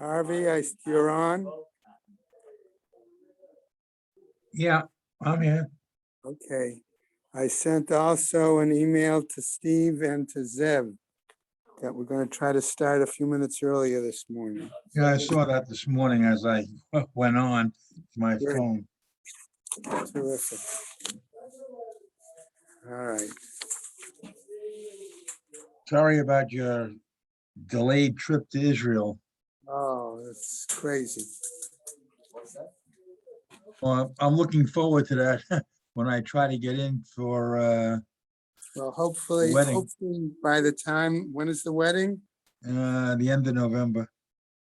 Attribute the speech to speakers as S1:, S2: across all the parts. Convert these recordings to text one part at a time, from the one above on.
S1: Harvey, you're on?
S2: Yeah, I'm here.
S1: Okay. I sent also an email to Steve and to Zev that we're going to try to start a few minutes earlier this morning.
S2: Yeah, I saw that this morning as I went on my
S1: Good.
S2: phone.
S1: Terrific. All right.
S2: Sorry about your delayed trip to Israel.
S1: Oh, that's crazy.
S2: Well, I'm looking forward to that when I try to get in for
S1: Well, hopefully
S2: Wedding.
S1: by the time, when is the wedding?
S2: the end of November.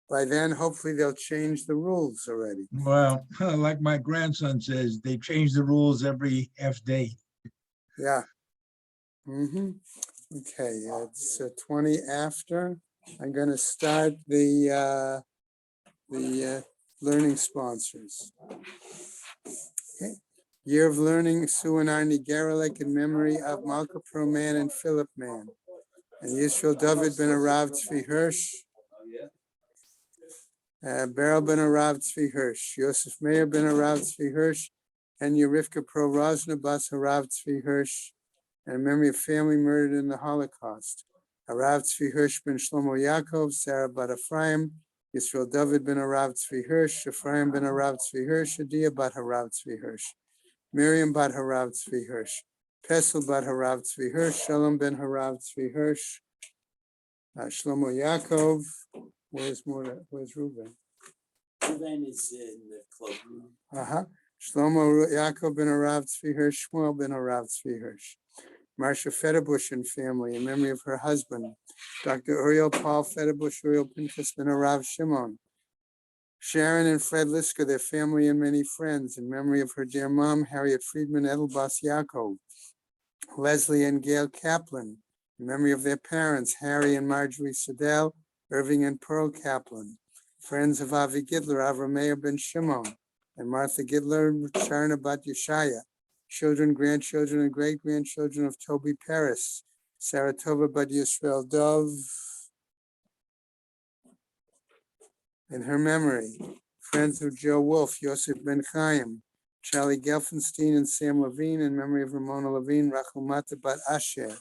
S1: By then, hopefully they'll change the rules already.
S2: Well, like my grandson says, they change the rules every half day.
S1: Yeah. Mm-hmm. Okay, it's 20 after. I'm going to start the learning sponsors. Okay. Year of Learning, Suanar Nigeralik in memory of Malka Pro Man and Philip Man. And Yisrael David ben Arav Tzvi Hirsch. Beryl ben Arav Tzvi Hirsch. Yosef Meir ben Arav Tzvi Hirsch. And Yerivka Pro Rosna Bas Arav Tzvi Hirsch. And in memory of family murdered in the Holocaust. Arav Tzvi Hirsch ben Shlomo Yaakov, Sarah bat Ephraim, Yisrael David ben Arav Tzvi Hirsch, Ephraim ben Arav Tzvi Hirsch, Adia bat Harav Tzvi Hirsch, Miriam bat Harav Tzvi Hirsch, Pesel bat Harav Tzvi Hirsch, Shalom ben Harav Tzvi Hirsch, Shlomo Yaakov. Where's Reuben?
S3: Reuben is in the cloakroom.
S1: Shlomo Yaakov ben Harav Tzvi Hirsch, Shmuel ben Harav Tzvi Hirsch. Marcia Federbush and family in memory of her husband, Dr. Uriel Paul Federbush, Uriel Pinchas ben Arav Shimon. Sharon and Fred Lisker, their family and many friends in memory of her dear mom, Harriet Friedman Edelbas Yaakov. Leslie and Gail Kaplan in memory of their parents, Harry and Marjorie Sedell, Irving and Pearl Kaplan. Friends of Avi Gidler, Avram Meir ben Shimon, and Martha Gidler, Sharna bat Yeshaya. Children, grandchildren, and great-grandchildren of Toby Paris, Saratova bat Yisrael Dov. In her memory, friends of Joe Wolf, Yosef Ben Chaim, Charlie Gelfenstein and Sam Levine, in memory of Ramona Levine, Rachel Mata bat Asher.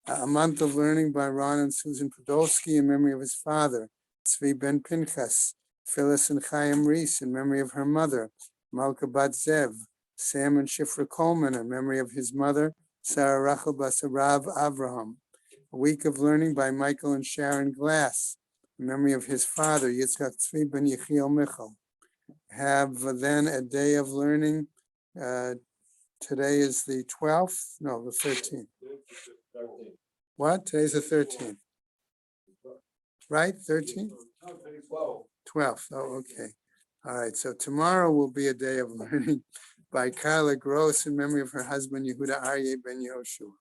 S1: A month of learning by Ron and Susan Podolsky in memory of his father, Tzvi Ben Pinchas, Phyllis and Chaim Reese in memory of her mother, Malka bat Zev. Sam and Shifra Coleman in memory of his mother, Sarah Rachel Basarav Avraham. A week of learning by Michael and Sharon Glass in memory of his father, Yitzchak Tzvi ben Yechiel Michal. Have then a day of learning. Today is the 12th? No, the 13th. What? Today's the 13th. Right? 13th? 12th. Oh, okay. All right. So tomorrow will be a day of learning by Carla Gross in memory of her husband, Yehuda Aryeh ben Yehoshua.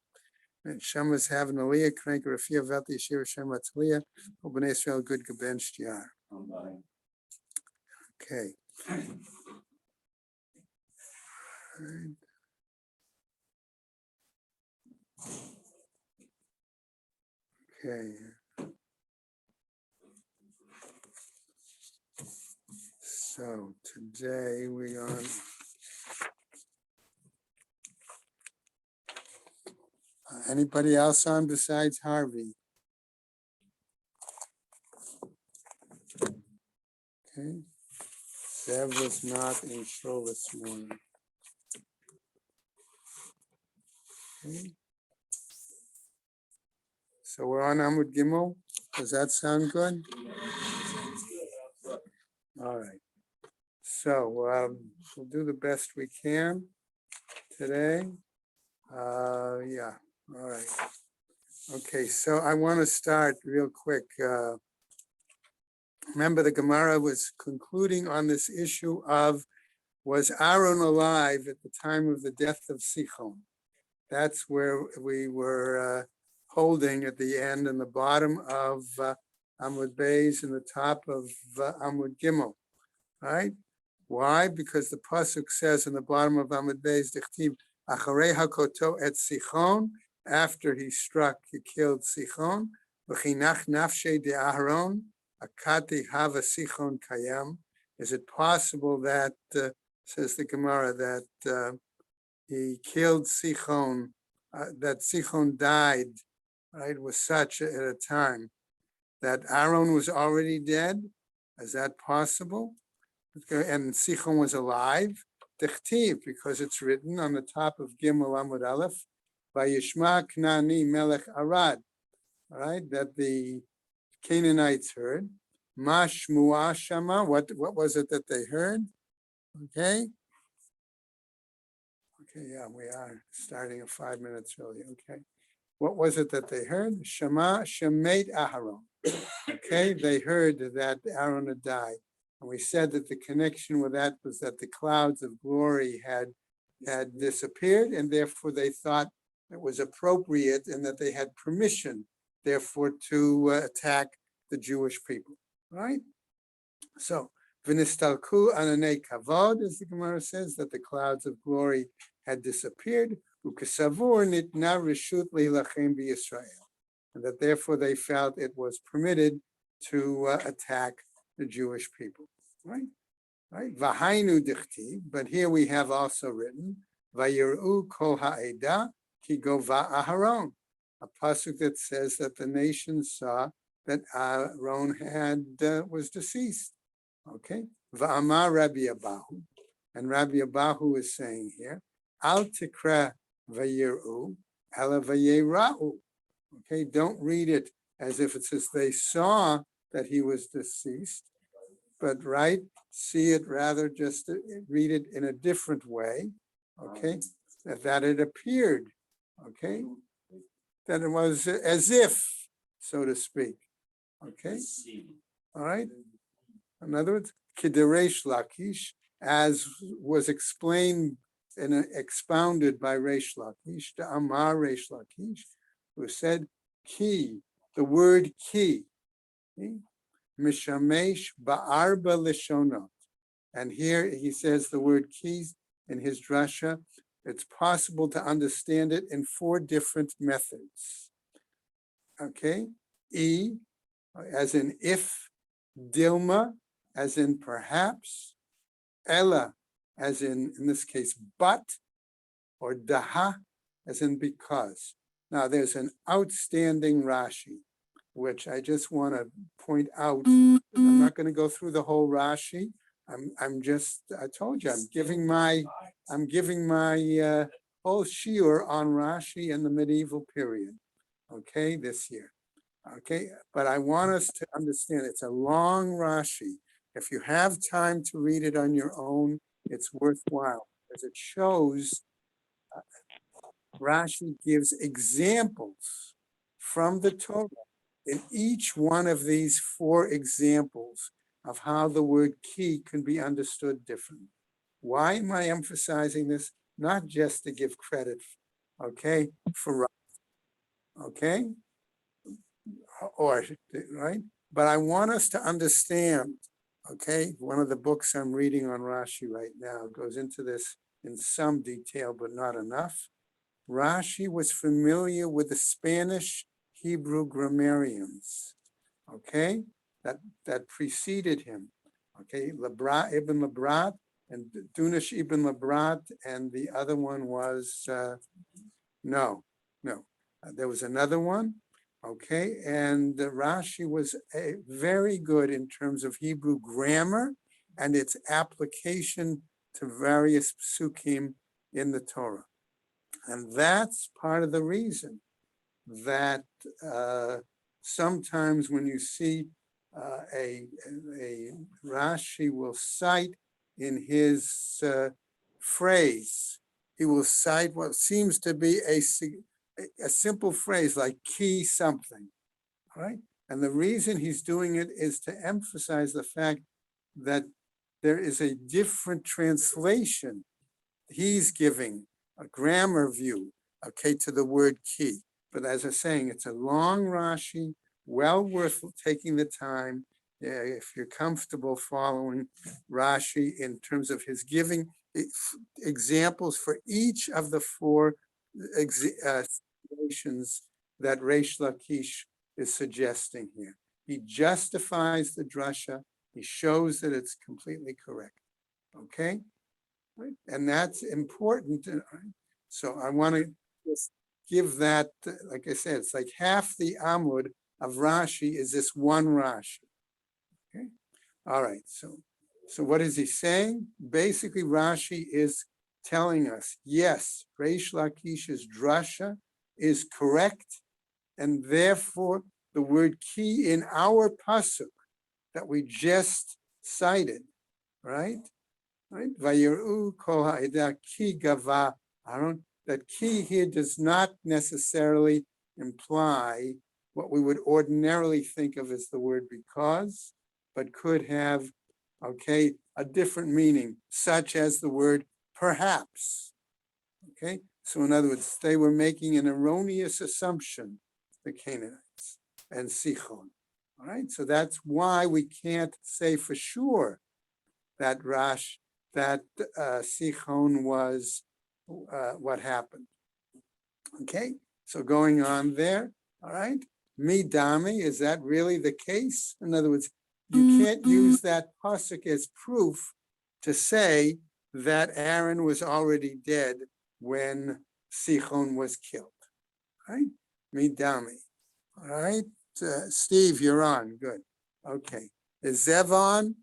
S1: And Shema's having Aliyah, Krank, Rafia, Velti, Yeshua, Shema, Tzaliyah, Oben Israel, Good Gaben Shtiar. Okay. Okay. So today we are on anybody else on besides Harvey? Okay. Zev was not in show this morning. Okay. So we're on Amud Gimel. Does that sound good? All right. So we'll do the best we can today. Yeah. All right. Okay. So I want to start real quick. Remember, the Gemara was concluding on this issue of, was Aaron alive at the time of the death of Sichon? That's where we were holding at the end and the bottom of Amud Beis and the top of Amud Gimel. Right? Why? Because the pasuk says in the bottom of Amud Beis, Dichtiv Acharei hakoto et Sichon, after he killed Sichon, v'chinach nafshei de Aharon, Akati hava sichon kayam. Is it possible that, says the Gemara, that he killed Sichon, that Sichon died, right, was such at a time that Aaron was already dead? Is that possible? Okay, and Sichon was alive? Tichtiv, because it's written on the top of Gimel Amud Aleph, Vayishma Knani Melech Arad, all right, that the Canaanites heard. Mashmuah Shama, what was it that they heard? Okay. Okay, yeah, we are starting 5 minutes early. Okay. What was it that they heard? Shema Shemet Aharon. Okay, they heard that Aaron had died. And we said that the connection with that was that the clouds of glory had disappeared, and therefore they thought it was appropriate and that they had permission, therefore, to attack the Jewish people, right? So, V'nistalku ananei kavod, as the Gemara says, that the clouds of glory had disappeared, ukesavur nitna reshut leilachem b'Yisrael, and that therefore they felt it was permitted to attack the Jewish people, right? Right? V'hainu dichti, but here we have also written, Vayiru kol ha'eda ki gova Aharon, a pasuk that says that the nation saw that Aaron was deceased. Okay, Va'amar Rabbi Abahu, and Rabbi Abahu is saying here, Al tikra vayiru, ala vayirau. Okay, don't read it as if it says they saw that he was deceased, but right, see it rather just read it in a different way. Okay, that it appeared. Okay, that it was as if, so to speak. Okay, all right. In other words, Kideresh Lakish, as was explained and expounded by Reish Lakish, the Amar Reish Lakish, who said, Ki, the word ki, Mishamesh Ba'arba Lishonot. And here he says the word ki in his drasha, it's possible to understand it in 4 different methods. Okay, E, as in if, Dilma, as in perhaps, Ella, as in this case, but, or Daha, as in because. Now, there's an outstanding Rashi, which I just want to point out. I'm not going to go through the whole Rashi. I told you, I'm giving my whole shiur on Rashi in the medieval period, okay, this year. Okay, but I want us to understand it's a long Rashi. If you have time to read it on your own, it's worthwhile because it shows Rashi gives examples from the Torah in each one of these 4 examples of how the word ki can be understood differently. Why am I emphasizing this? Not just to give credit, okay, for Rashi, okay? Or, right? But I want us to understand, okay, one of the books I'm reading on Rashi right now goes into this in some detail, but not enough. Rashi was familiar with the Spanish Hebrew grammarians, okay, that preceded him, okay, Ibn Labrat and Dunish Ibn Labrat, and the other one was, there was another one. Okay, and Rashi was very good in terms of Hebrew grammar and its application to various psukim in the Torah. And that's part of the reason that sometimes when you see a Rashi will cite in his phrase, he will cite what seems to be a simple phrase like ki something, right? And the reason he's doing it is to emphasize the fact that there is a different translation he's giving, a grammar view, okay, to the word ki. But as I'm saying, it's a long Rashi, well worth taking the time if you're comfortable following Rashi in terms of his giving examples for each of the 4 situations that Reish Lakish is suggesting here. He justifies the drasha. He shows that it's completely correct. Okay? Right? And that's important. So I want to just give that, like I said, it's like half the Amud of Rashi is this one Rashi. Okay? All right. So what is he saying? Basically, Rashi is telling us, yes, Reish Lakish's drasha is correct, and therefore the word ki in our pasuk that we just cited, right? Right? Vayiru kol ha'edah ki gava Aaron. That ki here does not necessarily imply what we would ordinarily think of as the word because, but could have, okay, a different meaning, such as the word perhaps. Okay, so in other words, they were making an erroneous assumption, the Canaanites and Sichon. All right, so that's why we can't say for sure that Sichon was what happened. Okay, so going on there, all right. Midami, is that really the case? In other words, you can't use that pasuk as proof to say that Aaron was already dead when Sichon was killed. Right? Midami. All right, Steve, you're on. Good. Okay. Is Zev on?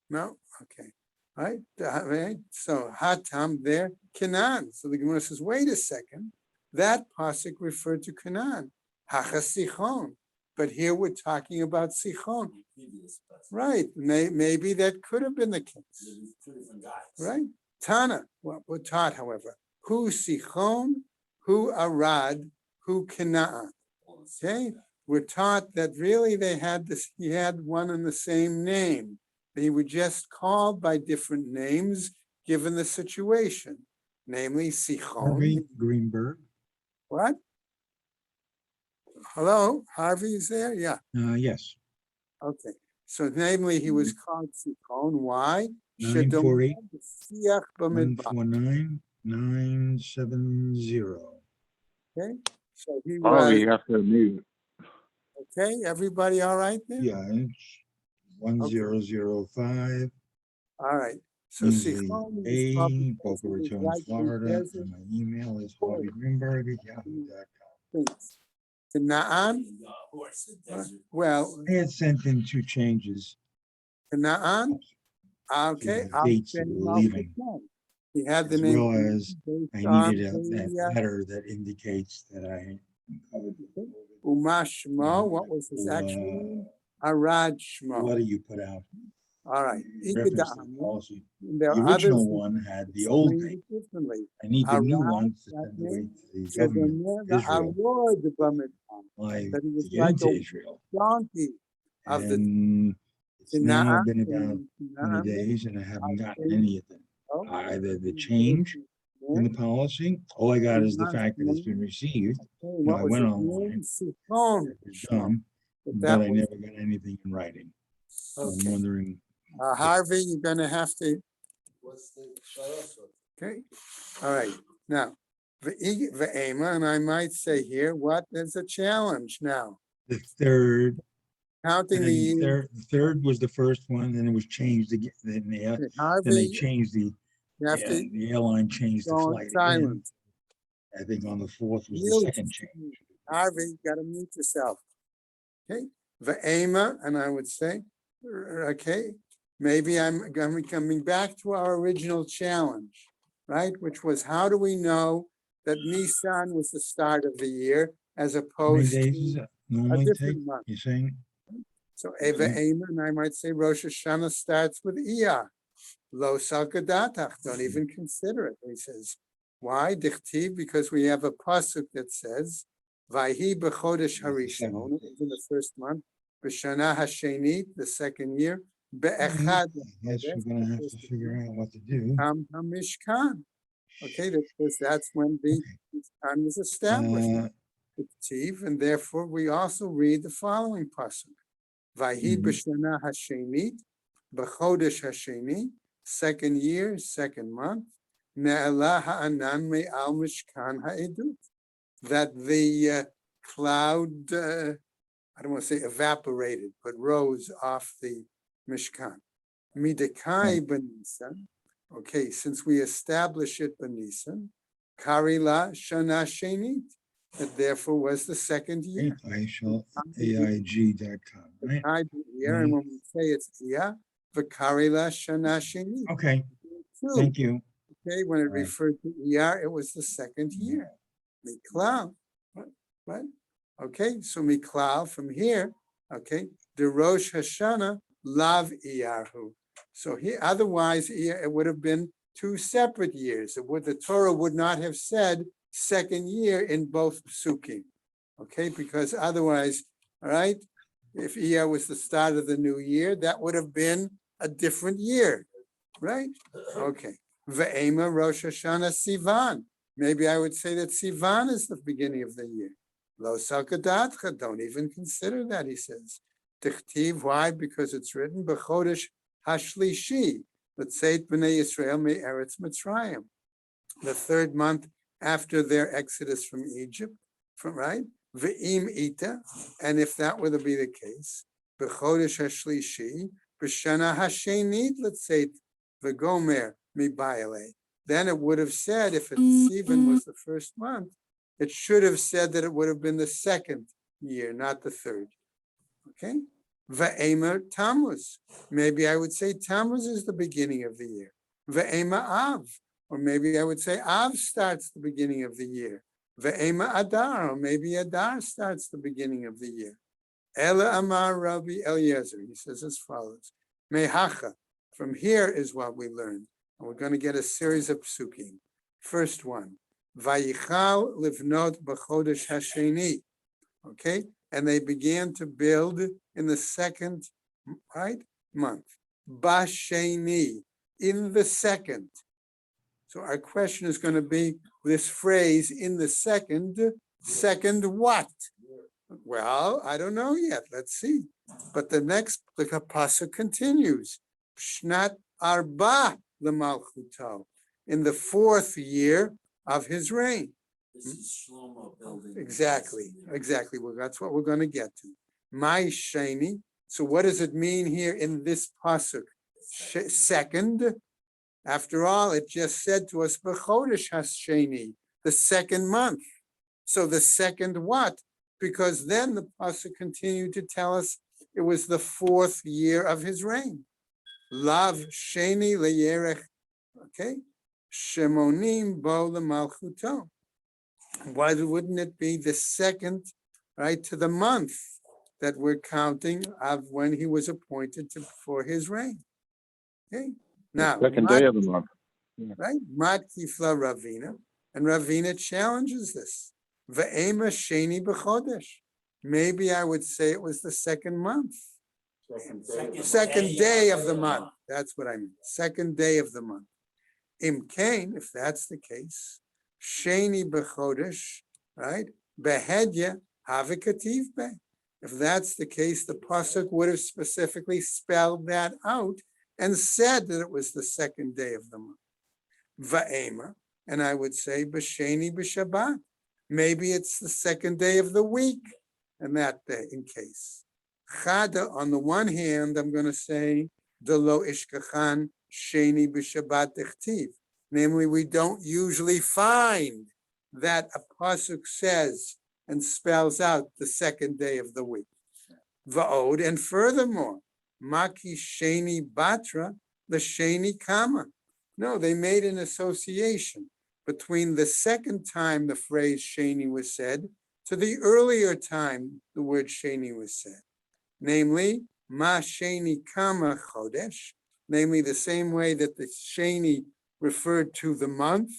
S1: No? Okay. Right? Right? So Hatam there, Canaan. So the Gemara says, wait a second. That pasuk referred to Canaan. Hacha Sichon. But here we're talking about Sichon. Right. Maybe that could have been the case.
S3: Two different guys.
S1: Right? Tana, well, we're taught, however, who Sichon, who Arad, who Canaan. Okay? We're taught that really he had one and the same name. They were just called by different names given the situation, namely Sichon.
S2: Harvey Greenberg.
S1: What? Hello, Harvey is there? Yeah.
S2: Yes,
S1: Okay. So namely, he was called Sichon. Why?
S2: 948
S1: Siach b'midbar.
S2: 149 970.
S1: Okay. So he
S4: Harvey,
S1: was
S4: you have to mute.
S1: okay. Everybody all right there?
S2: Yeah, it's 1005.
S1: All right. So
S2: Usually
S1: Sichon was
S2: A,
S1: probably
S2: Boca Raton, Florida, and my email is harveygreenberg@yahoo.com.
S1: Canaan.
S3: Horse, the desert.
S1: Well,
S2: I had sent in two changes
S1: Canaan.
S2: to
S1: Okay.
S2: the
S1: I'll
S2: dates that
S1: send him
S2: were
S1: out
S2: leaving,
S1: the He had the
S2: as
S1: name
S2: well as
S1: based
S2: I
S1: on
S2: needed that
S1: the
S2: letter that indicates that I covered the
S1: Umash Shmo. What was his actual name? Arad Shmo.
S2: letter you put out,
S1: All right.
S2: reference to the policy.
S1: There
S2: The
S1: are
S2: original
S1: others
S2: one had the
S1: that
S2: old
S1: explained
S2: date.
S1: it differently.
S2: I need the new
S1: Arad,
S2: one to
S1: that
S2: send away
S1: name,
S2: to the government of Israel,
S1: that he was
S2: to get
S1: like
S2: into
S1: a
S2: Israel.
S1: donkey of the
S2: And it's now been about 20
S1: Canaan.
S2: days and I haven't gotten
S1: Okay.
S2: any of them.
S1: Oh,
S2: Either the change in the policy, all I got is the fact that it's been received.
S1: What
S2: I
S1: was
S2: went
S1: his
S2: online,
S1: name? Sichon.
S2: it was done,
S1: But
S2: but
S1: that
S2: I
S1: was
S2: never got anything in writing. So I'm
S1: okay.
S2: wondering,
S1: Harvey, you're gonna have to.
S3: What's the shalosh?
S1: Okay. All right. Now, the Ema, and I might say here, what is a challenge now?
S2: the third,
S1: Counting
S2: and
S1: the
S2: the
S1: years.
S2: third was the first one, then it was changed again, then they
S1: Harvey,
S2: changed
S1: you have to
S2: the airline changed the
S1: go in
S2: flight again.
S1: silence.
S2: I think on the fourth was the
S1: Mute.
S2: second change.
S1: Harvey, you gotta mute yourself. Okay, the Ema, and I would say, okay, maybe I'm coming back to our original challenge, right? Which was, how do we know that Nisan was the start of the year as
S2: How many
S1: opposed
S2: days does
S1: to
S2: it
S1: a
S2: normally take?
S1: different month?
S2: You're saying?
S1: So Eva Ema, and I might say Rosh Hashanah starts with Iyah. Lo salkadatach, don't even consider it. He says, why? Dichtiv, because we have a pasuk that says, Vayhi b'chodesh harishon, it was in the first month, b'shana hashenit, the second year, be'echad
S2: I guess we're gonna have to figure out what to do.
S1: hamishkan. Okay, because that's when the Mishkan was established. Dichtiv, and therefore we also read the following pasuk. Vayhi b'shana hashenit, b'chodesh hasheni, second year, second month, ne'elah ha'anan me'al mishkan ha'edut, that the cloud I don't want to say evaporated, but rose off the Mishkan. Midekai b'Nisan. Okay, since we establish it b'Nisan, Karila Shana Shenit. It therefore was the second year.
S2: AIG.com, right?
S1: And when we say it's Iya, V'Karila Shana Shenit.
S2: Okay, thank you.
S1: Okay, when it
S2: Right.
S1: referred to Iyar, it was the second year. Miklal, right? Okay, so Miklal from here, okay, the Rosh Hashanah Lav Iyarhu. So here, otherwise, it would have been two separate years. The Torah would not have said second year in both psukim. Okay, because otherwise, all right, if Iyar was the start of the new year, that would have been a different year, right? Okay. Ve'ema Rosh Hashanah Sivan. Maybe I would say that Sivan is the beginning of the year. Lo Salkadatcha, don't even consider that, he says. Tichtiv, why? Because it's written, B'chodesh Hashlishi, L'tzeit B'nei Yisrael Me Eretz Mitzrayim. The third month after their exodus from Egypt, right? Ve'im Ita, and if that were to be the case, B'chodesh Hashlishi, B'shana Hashenit L'tzeit V'gomer Mibayale. Then it would have said, if Sivan was the first month, it should have said that it would have been the second year, not the third. Okay? Ve'emer Tammuz. Maybe I would say Tammuz is the beginning of the year. Ve'emer Av. Or maybe I would say Av starts the beginning of the year. Ve'emer Adar. Or maybe Adar starts the beginning of the year. Ela Amar Rabbi Eliezer. He says as follows. Mehacha. From here is what we learn. And we're going to get a series of psukim. First one. Vayichal livnot b'chodesh hasheni. Okay? And they began to build in the second, right, month. Basheni, in the second. So our question is going to be this phrase, in the second what? Well, I don't know yet. Let's see. But the next pasuk continues. Shnat arba l'malchuto, in the fourth year of his reign.
S3: This is Shlomo building.
S1: Exactly. Well, that's what we're going to get to. My sheni. So what does it mean here in this pasuk? Second. After all, it just said to us, b'chodesh hasheni, the second month. So the second what? Because then the pasuk continued to tell us it was the fourth year of his reign. Lav sheni leyerech. Okay. Shemonim bo lemalchuto. Why wouldn't it be the second, right, to the month that we're counting of when he was appointed for his reign? Okay. Now,
S4: second day of the month.
S1: Right? Mat kifla Ravina, and Ravina challenges this. Ve'ema sheni b'chodesh. Maybe I would say it was the second month. Second day of the month. That's what I mean. Second day of the month. Im kain, if that's the case, sheni b'chodesh, right? Behedya havikativ be. If that's the case, the pasuk would have specifically spelled that out and said that it was the second day of the month. Va'ema, and I would say b'sheni b'shabbat. Maybe it's the second day of the week, and that day, in case. Chada, on the one hand, I'm going to say the lo ishkachan sheni b'shabbat dechtiv. Namely, we don't usually find that a pasuk says and spells out the second day of the week. Va'od, and furthermore, maki sheni batra l'sheni kama. No, they made an association between the second time the phrase sheni was said to the earlier time the word sheni was said. Namely, ma sheni kama chodesh, namely the same way that the sheni referred to the month,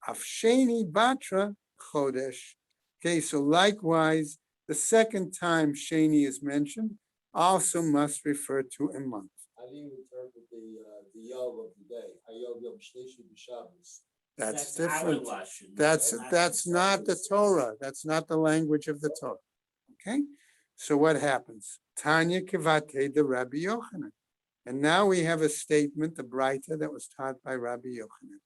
S1: af sheni batra chodesh. Okay, so likewise, the second time sheni is mentioned also must refer to a month.
S5: How do you interpret the yom of the day? Hayom Yom Shlishi b'Shabbos.
S1: That's
S3: our
S1: different.
S3: lesson.
S1: That's not the Torah. That's not the language of the Torah. Okay? So what happens? Tanya Kivate the Rabbi Yochanan. And now we have a statement, the Braita that was taught by Rabbi Yochanan.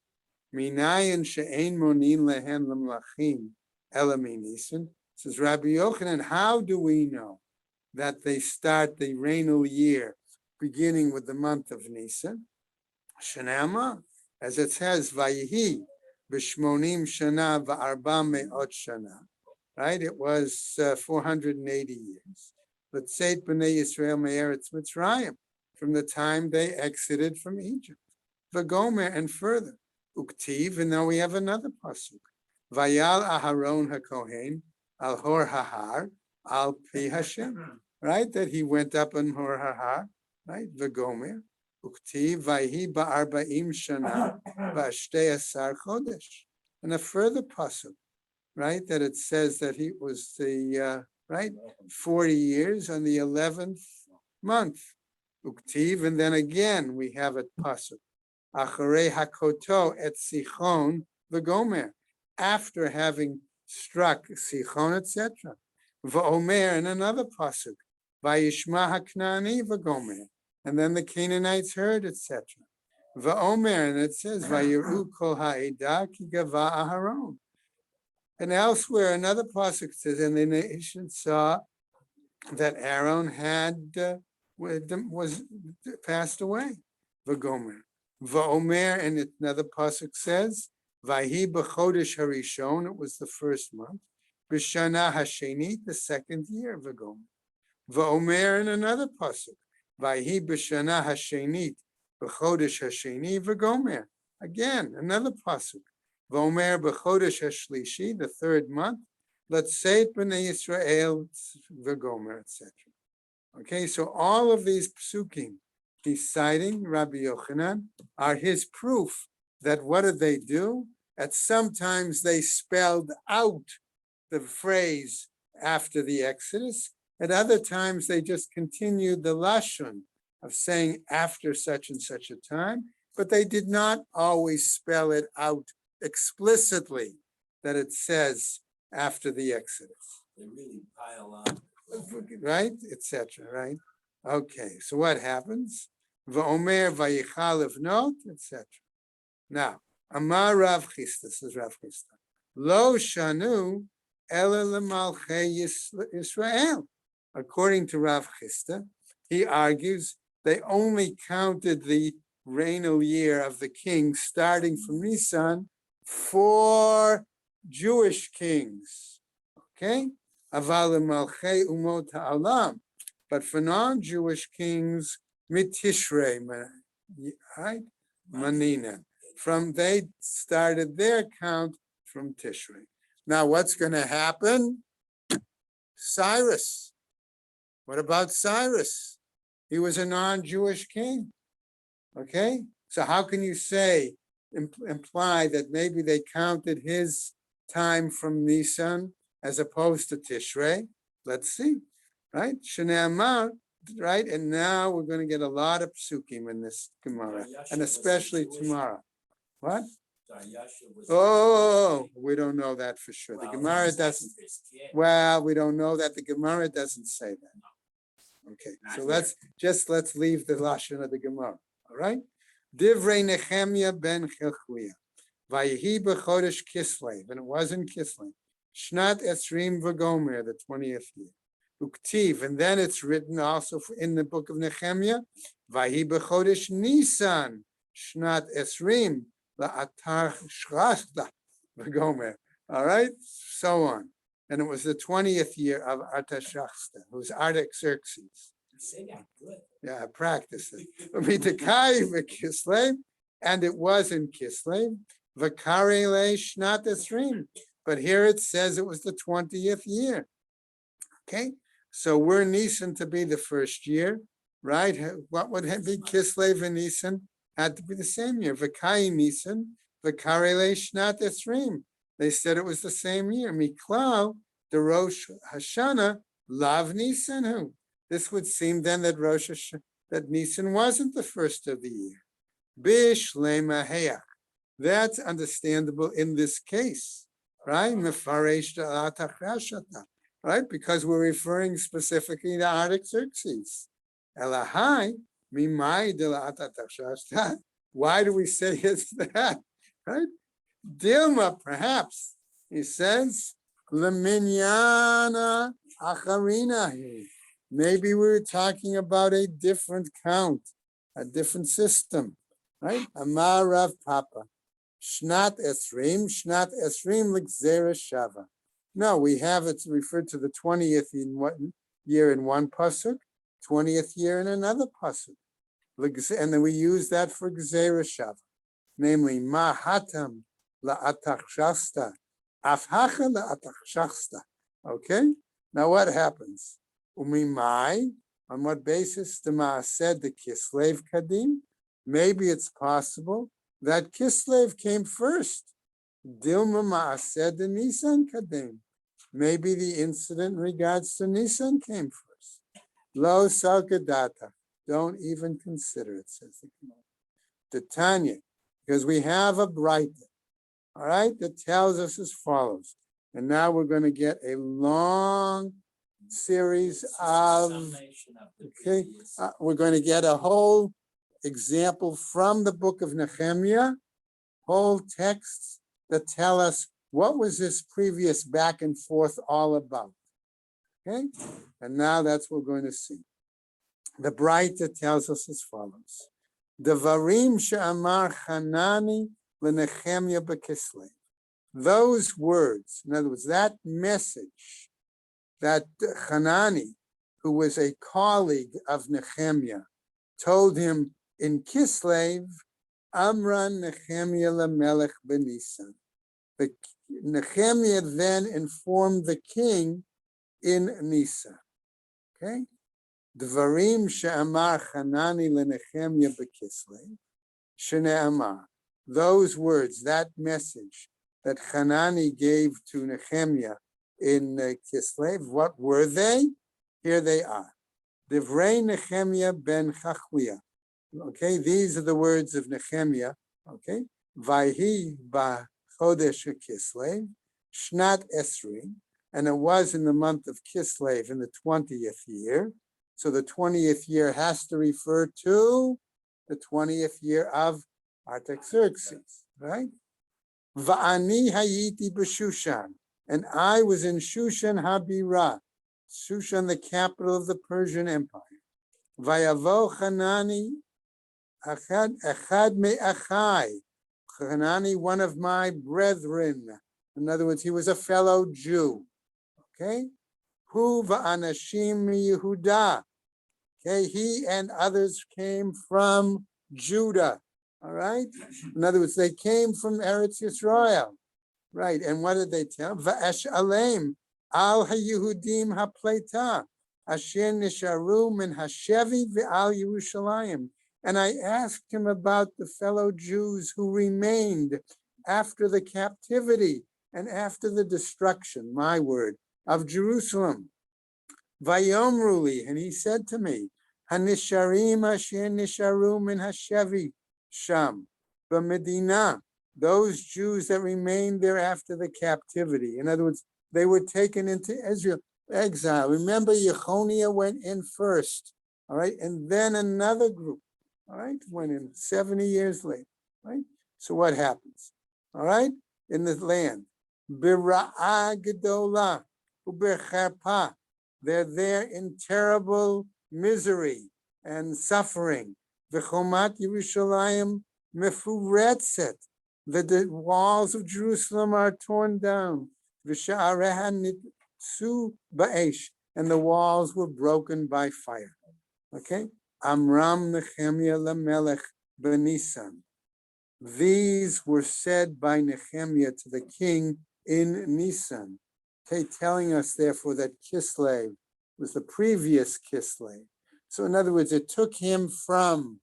S1: Minayin she'ein monin lehen lemlachim elaminisin. Says Rabbi Yochanan, how do we know that they start the regnal year beginning with the month of Nisan. Shanama, as it says, Vayihi b'shmonim shana va'arba me'ot shana. Right? It was 480 years. L'tzeit b'nei Yisrael me'eretz Mitzrayim, from the time they exited from Egypt. V'gomer, and further. Uktiv, and now we have another pasuk. Vayal Aharon HaKohen al Hor Hahar al Pi Hashem. Right? That he went up on Hor Hahar. Right? V'gomer. Uktiv Vayhi ba'arba'im shana v'ashtei asar chodesh. And a further pasuk. Right? That it says that he was the, 40 years on the 11th month. Uktiv, and then again we have a pasuk. Acharei hakoto et Sichon v'gomer, after having struck Sichon, etc. V'omer, and another pasuk. Vayishma haknani v'gomer, and then the Canaanites heard, etc. V'omer, and it says Vayiru kol ha'edah ki gava Aharon. And elsewhere, another pasuk says, and the nation saw that Aaron had was passed away. V'gomer. V'omer, and another pasuk says, Vayhi b'chodesh harishon, it was the first month. B'shana hashenit, the second year. V'gomer. V'omer, and another pasuk, Vayhi b'shana hashenit, b'chodesh hasheni. V'gomer. Again, another pasuk. V'omer b'chodesh hashlishi, the third month. Let's say it b'nei Yisrael v'gomer, etc. Okay, so all of these psukim he's citing, Rabbi Yochanan, are his proof that what did they do? That sometimes they spelled out the phrase after the Exodus, at other times they just continued the lashon of saying after such and such a time, but they did not always spell it out explicitly that it says after the Exodus.
S3: They really pile on.
S1: Right, etc. Right. Okay. So what happens? V'omer vayichal evnot, etc. Now, Amar Rav Chisda, says Rav Chisda, Lo shanu ela lemalchei Yisrael. According to Rav Chisda, he argues they only counted the regnal year of the king starting from Nisan for Jewish kings. Okay? Aval malchei umot ha'alam, but for non-Jewish kings, mitishrei, right? Manina. From they started their count from Tishrei. Now, what's going to happen? Cyrus. What about Cyrus? He was a non-Jewish king. Okay, so how can you say imply that maybe they counted his time from Nisan as opposed to Tishrei? Let's see, right? Shnei Amar, right? And now we're going to get a lot of psukim in this Gemara, and especially tomorrow. What? Oh, we don't know that for sure. The Gemara doesn't. Well, we don't know that. The Gemara doesn't say that. Okay, so let's leave the lashon of the Gemara. All right. Divrei Nehemiah ben Chilchuya. Vayehi b'chodesh Kislev, and it was in Kislev. Shnat Esrim v'Gomer, the 20th year. Uktiv, and then it's written also in the book of Nehemiah. Vayehi b'chodesh Nisan, Shnat Esrim la'atar Shrachta v'Gomer. All right, so on. And it was the 20th year of Artaxerxes, who was Artaxerxes.
S3: Say that good.
S1: Yeah, I practiced it. V'mitakai v'Kislev, and it was in Kislev. V'karei le'shnat esrim, but here it says it was the 20th year. Okay, so we're Nisan to be the first year, right? What would be Kislev and Nisan? Had to be the same year. V'kai Nisan, v'karei le'shnat esrim. They said it was the same year. Miklau, the Rosh Hashanah, lav Nisan who. This would seem then that that Nisan wasn't the first of the year. Bish lema heach. That's understandable in this case, right? Mefaresh da'atachashata, right? Because we're referring specifically to Artaxerxes. Elahai mimai da'atachashata. Why do we say it's that, right? Dilma, perhaps, he says, leminyana acharina. Maybe we were talking about a different count, a different system, right? Amar Rav Papa, Shnat Esrim L'Gzera Shava. No, we have it referred to the 20th year in one pasuk, 20th year in another pasuk. And then we use that for Gzera Shava, namely, Mahatam La'atachshasta, Afhacha La'atachshasta. Okay? Now what happens? Umimai, on what basis? The Ma'aseh the Kislev Kadim. Maybe it's possible that Kislev came first. Dilma Ma'aseh the Nisan Kadim. Maybe the incident in regards to Nisan came first. Lo Salkadata. Don't even consider it, says the Gemara. The Tanya, because we have a Braita, all right, that tells us as follows. And now we're going to get a long series of, okay, we're going to get a whole example from the book of Nehemiah, whole texts that tell us what was this previous back and forth all about. Okay, and now that's what we're going to see. The Braita tells us as follows: Devarim she'amar Hanani leNehemiah b'Kislev. Those words, in other words, that message that Hanani, who was a colleague of Nehemiah, told him in Kislev, Amran Nehemiah leMelech b'Nisan. Nehemiah then informed the king in Nisan. Okay? Dvarim she'amar Hanani leNehemiah b'Kislev, shene'amar. Those words, that message that Hanani gave to Nehemiah in Kislev, what were they? Here they are. Divrei Nehemiah ben Chachlia. Okay, these are the words of Nehemiah. Okay, Vayhi ba Chodesh Kislev, Shnat Esri, and it was in the month of Kislev in the 20th year. So the 20th year has to refer to the 20th year of Artaxerxes, right? Va'ani hayiti b'Shushan, and I was in Shushan Habira, Shushan, the capital of the Persian Empire. Vayavo Hanani, echad me'achai, Hanani, one of my brethren. In other words, he was a fellow Jew. Okay, Hu va'anashim Yehuda. Okay, he and others came from Judah. All right. In other words, they came from Eretz Yisrael. Right. And what did they tell? Va'esh aleim al haYehudim hapleita asher nisharu min hashevi ve'al Yerushalayim. And I asked him about the fellow Jews who remained after the captivity and after the destruction, my word, of Jerusalem. Vayomruli, and he said to me, Hanisharim asher nisharu min hashevi sham, b'medina, those Jews that remained there after the captivity. In other words, they were taken into Israel exile. Remember, Yechonia went in first, all right, and then another group, all right, went in 70 years later, right? So what happens, all right, in the land? Bira'ah gedola ubercharpa. They're there in terrible misery and suffering. V'chomat Yerushalayim mefuretzet. The walls of Jerusalem are torn down. V'sha'areha nitzu ba'esh. And the walls were broken by fire. Okay? Amram Nehemiah lemelech b'Nisan. These were said by Nehemiah to the king in Nisan. Okay, telling us therefore that Kislev was the previous Kislev. So in other words, it took him from,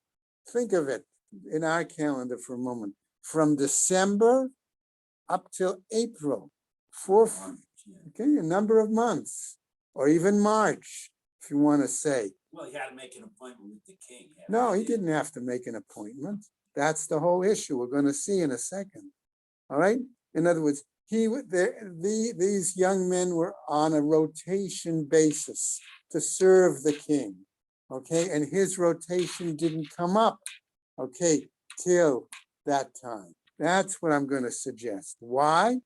S1: think of it in our calendar for a moment, from December up till April, okay, a number of months, or even March, if you want to say.
S3: Well, he had to make an appointment with the king.
S1: No, he didn't have to make an appointment. That's the whole issue we're going to see in a second. All right? In other words, these young men were on a rotation basis to serve the king, okay? And his rotation didn't come up, okay, till that time. That's what I'm going to suggest. Why?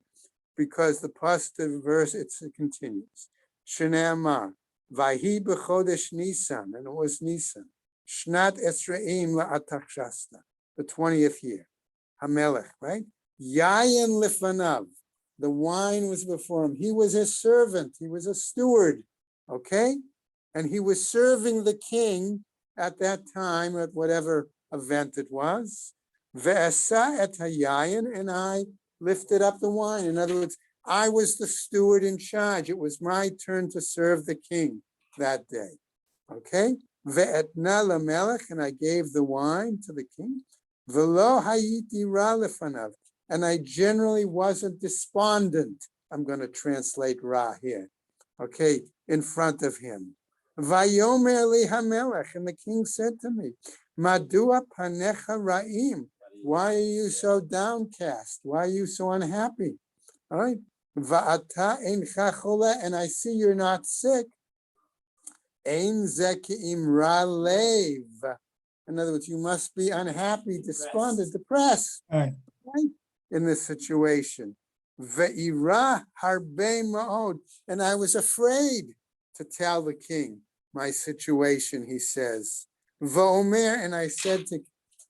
S1: Because the positive verse, it continues. Shnei amar, Vahi b'chodesh Nisan, and it was Nisan. Shnat Esraim la'atachshasta, the 20th year. Hamelech, right? Yayin lifanav, the wine was before him. He was a servant. He was a steward, okay? And he was serving the king at that time at whatever event it was. Ve'esa et hayayin, and I lifted up the wine. In other words, I was the steward in charge. It was my turn to serve the king that day. Okay? Ve'etna lamelech, and I gave the wine to the king. V'lo hayiti ra lefanav, and I generally wasn't despondent. I'm going to translate ra here. Okay, in front of him. Vayomer li hamelech, and the king said to me, Madua panecha ra'im, why are you so downcast? Why are you so unhappy? All right. Va'ata eincha chola, and I see you're not sick. Ein ze ki'imra lev. In other words, you must be unhappy, despondent, depressed,
S2: Right.
S1: right? In this situation. Ve'ira harbe ma'od, and I was afraid to tell the king my situation, he says. Va'omer, and I said to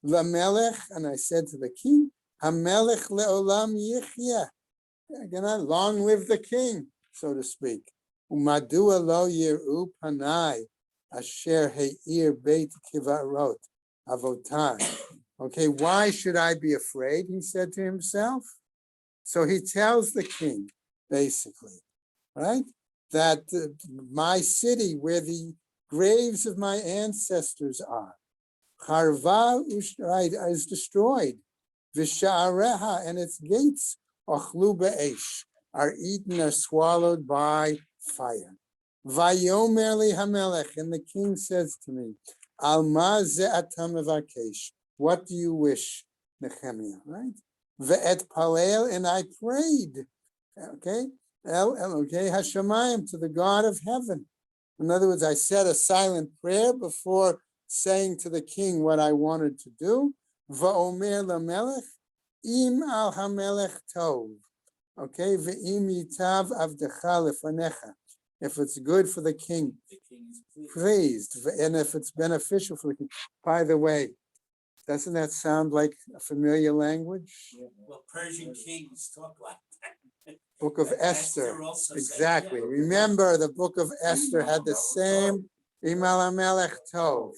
S1: Lamelech, and I said to the king, Hamelech le'olam yichya. Again, long live the king, so to speak. Umadua lo yiru panai asher he'ir beit kivarot avotai. Okay, why should I be afraid? He said to himself. So he tells the king, basically, right, that my city, where the graves of my ancestors are, Charva is destroyed. V'sha'areha, and its gates, ochlu be'esh, are eaten or swallowed by fire. Vayomer li hamelech, and the king says to me, Alma ze'atam mevakesh, what do you wish, Nehemiah, right? Ve'et palel, and I prayed, okay, okay, Hashemayim, to the God of heaven. In other words, I said a silent prayer before saying to the king what I wanted to do. Va'omer lamelech, im al hamelech tov, okay, ve'im yitav avdecha lefanecha. If it's good for the king,
S3: The king is
S1: praised, and if it's beneficial for the king. By the way, doesn't that sound like a familiar language?
S3: Well, Persian kings talk like that.
S1: Book of Esther.
S3: Also said,
S1: Exactly.
S3: yeah.
S1: Remember, the book of Esther had the same Imal Hamelech Tov.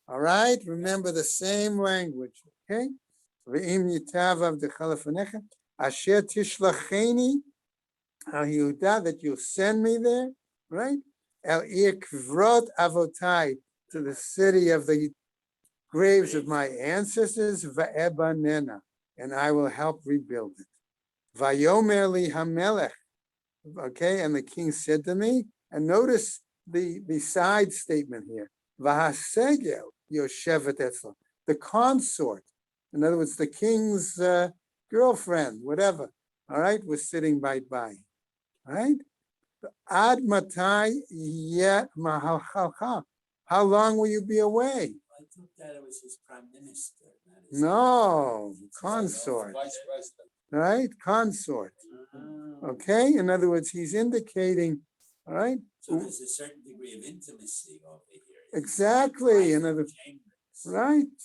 S1: All right? Remember the same language. Okay? Ve'im yitav avdecha lefanecha, asher tishlacheni al Yehuda, that you'll send me there, right? El ir kvrot avotai, to the city of the graves of my ancestors, va'ebanena, and I will help rebuild it. Vayomer li hamelech, okay, and the king said to me, and notice the side statement here, vahasegel yoshevet etzlo, the consort, in other words, the king's girlfriend, whatever, all right, was sitting by, all right? Ad matai yet mahalchalcha, how long will you be away?
S3: I thought that it was his prime minister. Not his
S1: No, consort,
S5: Vice president.
S1: right? Consort.
S3: Oh.
S1: Okay, in other words, he's indicating, all right?
S3: So there's a certain degree of intimacy over here.
S1: Exactly. In other,
S3: Chambers.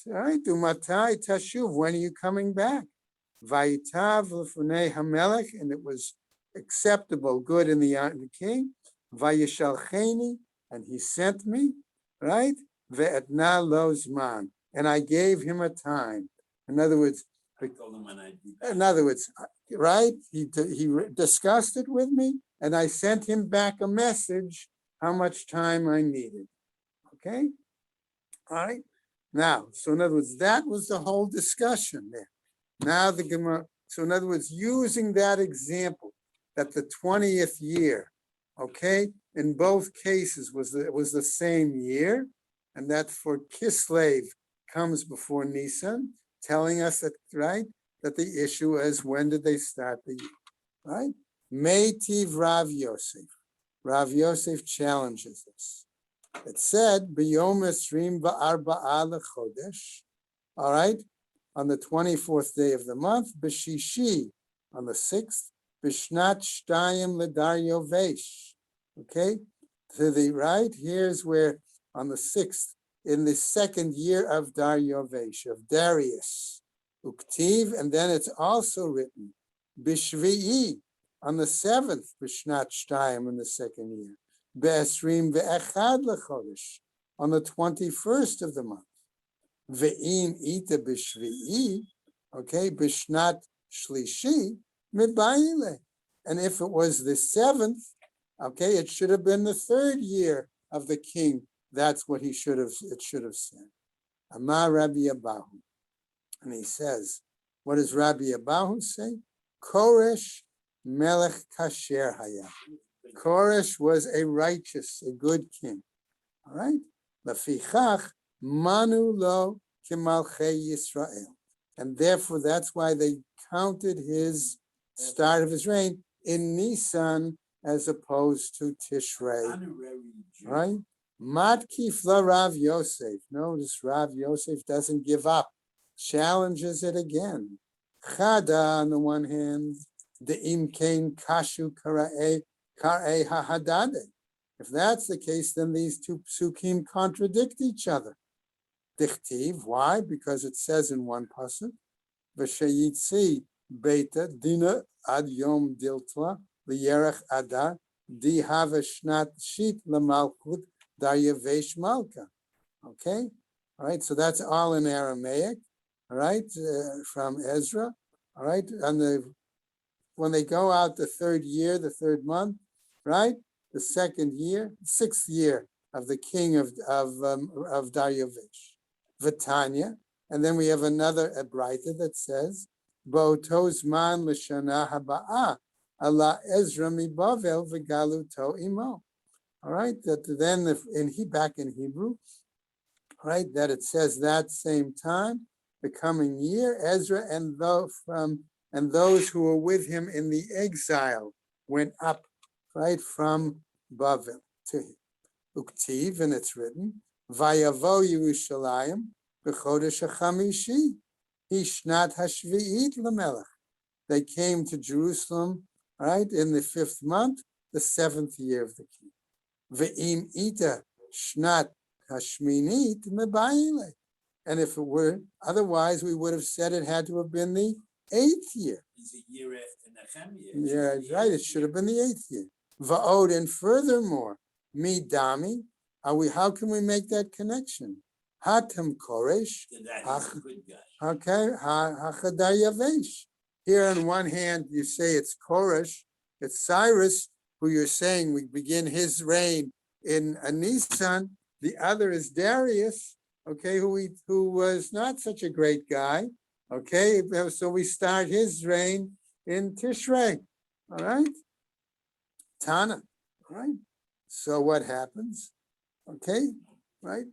S1: right. Umatai tashuv, when are you coming back? Vayitav l'funei hamelech, and it was acceptable, good in the eye of the king. Vayishalcheni, and he sent me, right? Ve'etna lo zman, and I gave him a time. In other words,
S3: I told him when I'd be back.
S1: in other words, right? He discussed it with me, and I sent him back a message how much time I needed. Okay, all right. Now, so in other words, that was the whole discussion there. Now the Gemara. So in other words, using that example, that the 20th year, okay, in both cases was the same year, and that for Kislev comes before Nisan, telling us that, right, that the issue is when did they start the year, right? Meitiv Rav Yosef. Rav Yosef challenges this. It said, B'yom esrim va'arba'a lechodesh, all right, on the 24th day of the month, B'shishi, on the 6th, B'shnat shtayim ledar yovesh, okay, To the right, here's where on the 6th, in the 2nd year of Daryovesh, of Darius, Uktiv, and then it's also written, Bishvi'i, on the 7th, Bishnat Shtayim, in the 2nd year, Be'esrim ve'echad lechodesh, on the 21st of the month, Ve'im ita bishvi'i, okay, Bishnat Shlishi, Mibayile. And if it was the 7th, okay, it should have been the 3rd year of the king. That's what it should have said. Amar Rabbi Abahu. And he says, what does Rabbi Abahu say? Koresh melech kasher haya. Koresh was a righteous, a good king. All right? Lefichach manu lo kimalchei Yisrael. And therefore, that's why they counted his start of his reign in Nisan as opposed to Tishrei.
S3: Honorary Jew.
S1: Right? Matkif la Rav Yosef. Notice Rav Yosef doesn't give up, challenges it again. Chada on the one hand, the imkain kashu kara'e hahadade. If that's the case, then these two psukim contradict each other. Dichtiv, why? Because it says in one pasuk, v'sheyitzi beta dina ad yom diltla liyerech adar di hava shnat shit lamalchut daryavesh malka. Okay, all right. So that's all in Aramaic. All right, from Ezra. All right, when they go out the 3rd year, the 3rd month, right, the 2nd year, 6th year of the king of Daryavesh, Vatanya, and then we have another Ebraita that says, Bo'tos man l'shana haba'ah ala Ezra mi Bavel v'galuto imo. All right, that then back in Hebrew, right, that it says that same time, the coming year, Ezra and those who were with him in the exile went up, right, from Bavel to him. Uktiv, and it's written, Vayavo Yerushalayim b'chodesh hachamishi, hishnat hashvi'it l'melech. They came to Jerusalem, right, in the 5th month, the 7th year of the king. Ve'im ita shnat hashminit mebayile. And if it were otherwise, we would have said it had to have been the 8th year.
S3: He's a year after Nehemiah.
S1: Yeah, right. It should have been the 8th year. Va'od, and furthermore, midami. How can we make that connection? Hatam koresh.
S3: That he's a good guy.
S1: Okay, hachadar yavesh. Here on one hand, you say it's Koresh, it's Cyrus, who you're saying we begin his reign in Nisan. The other is Darius, okay, who was not such a great guy. Okay, so we start his reign in Tishrei. All right, Tana. All right. So what happens? Okay, right,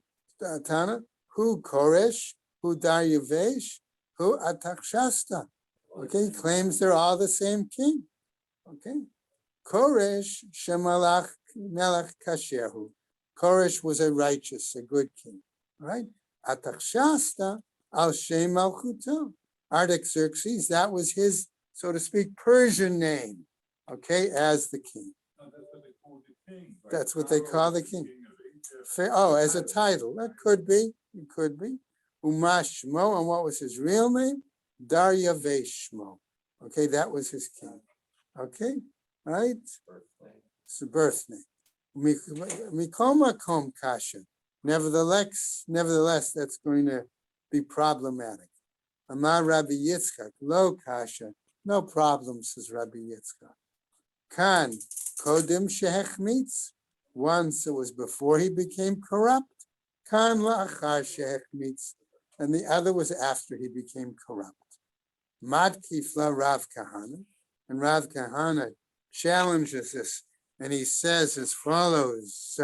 S1: Tana. Who Koresh? Who Daryavesh? Who Atakshasta? Okay, claims they're all the same king. Okay, Koresh shemalach melech kashehu. Koresh was a righteous, a good king. Right? Atakshasta al shem malchuto. Artaxerxes, that was his, so to speak, Persian name. Okay, as the king. That's what they call the king. Oh, as a title. That could be. It could be. Umashmo, and what was his real name? Daryavesh Shmo. Okay, that was his king. Okay, right? It's the birth name. Mikoma kom kasha. Nevertheless, that's going to be problematic. Amar Rabbi Yitzchak, lo kasha. No problem, says Rabbi Yitzchak. Kan kodim shehechmitz. Once it was before he became corrupt. Kan la'achar shehechmitz. And the other was after he became corrupt. Madkifla Rav Kahana. And Rav Kahana challenges this. And he says as follows,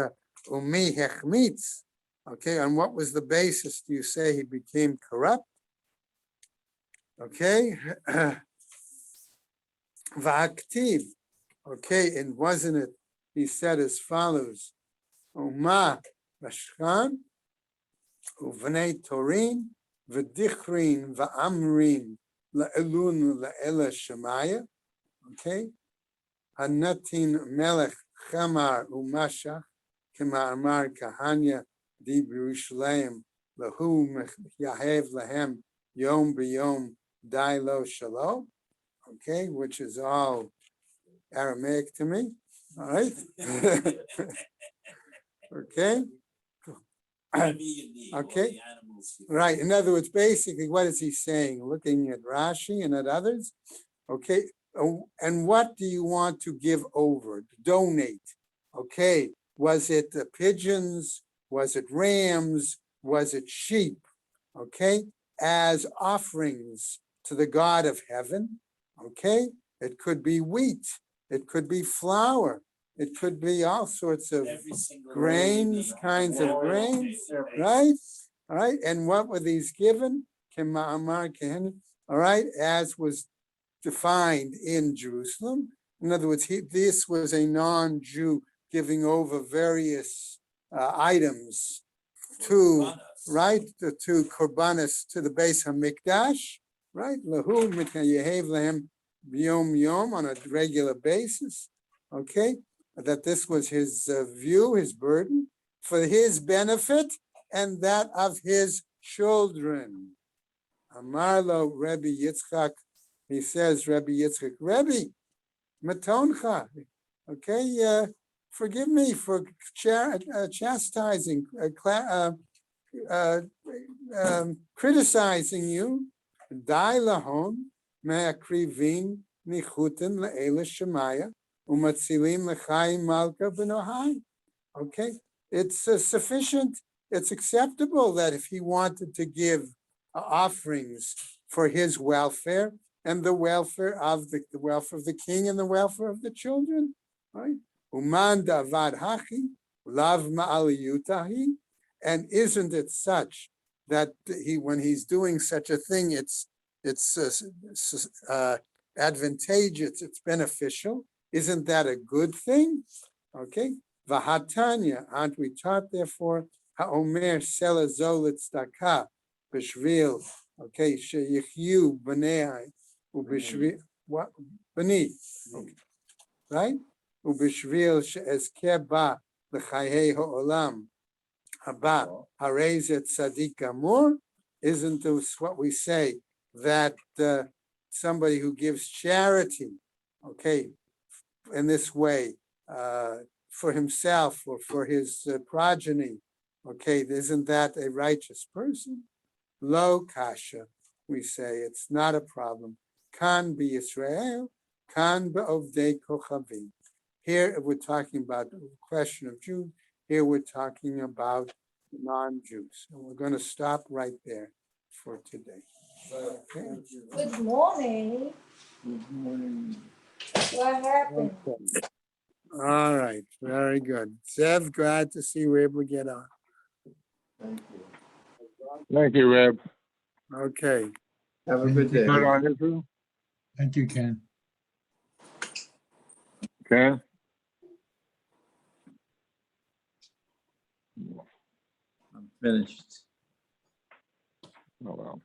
S1: Umi hechmitz. Okay, on what was the basis do you say he became corrupt? Okay. Va'aktiv. Okay, and wasn't it, he said as follows, Uma Rashkan, Uvnei Torin, V'dichrin, V'amrin, La'elun, La'ela Shemaya. Okay. Hanatin Melech Chamar Umashach K'ma'amar kahanya di Yerushalayim lahu yahev lahem yom b'yom dai lo shalom. Okay, which is all Aramaic to me. All right. Okay.
S3: Whatever you need, all
S1: Okay.
S3: the animals here.
S1: Right. In other words, basically, what is he saying? Looking at Rashi and at others. Okay. Oh, and what do you want to give over? Donate. Okay. Was it the pigeons? Was it rams? Was it sheep? Okay. As offerings to the God of heaven. Okay. It could be wheat. It could be flour. It could be all sorts of
S3: Every single
S1: grains,
S3: grain,
S1: kinds of
S3: oil,
S1: grains,
S3: everything.
S1: right? All right, and what were these given? All right, as was defined in Jerusalem. In other words, this was a non-Jew giving over various items to, right, to Korbanos, to the Beis Hamikdash, right? Lahu Yehev Lahem Yom Yom on a regular basis, okay? That this was his view, his burden, for his benefit and that of his children. Amarlo Rebbe Yitzchak, he says, Rebbe Yitzchak, Rebbe, Matoncha, okay, forgive me for chastising, criticizing you. Dai lahon me'akrivin nichutin le'ela shemaya umatzilim l'chaim malka b'nohai. Okay, it's sufficient. It's acceptable that if he wanted to give offerings for his welfare and the welfare of the welfare of the king and the welfare of the children, right? Uman davad hachi lav ma'aliyutahi, and isn't it such that when he's doing such a thing, it's advantageous, it's beneficial? Isn't that a good thing? Okay. Vahatanya, aren't we taught therefore? Ha'omer sela zolit staka b'shvil. Okay, sheyichyu b'nei u'b'shvil what b'ni, right? U'b'shvil she'ezkeh ba l'chayei ha'olam haba harezet tzadik gamur. Isn't this what we say that somebody who gives charity, okay, in this way, for himself or for his progeny, okay, isn't that a righteous person? Lo kasha, we say, it's not a problem. Kan be Israel, kan be ovdei kochavim. Here we're talking about the question of Jews. Here we're talking about non-Jews. And we're going to stop right there for today. Okay.
S4: Good morning.
S1: Good morning.
S4: What happened?
S1: Okay. All right, very good. Zev, glad to see we're able to get on.
S6: Thank you, Reb.
S1: Okay,
S5: Have a
S2: Thank
S5: good
S2: you.
S5: day.
S6: Good on Israel.
S2: Thank you, Ken.
S6: Okay.
S5: I'm finished.
S6: Oh, well.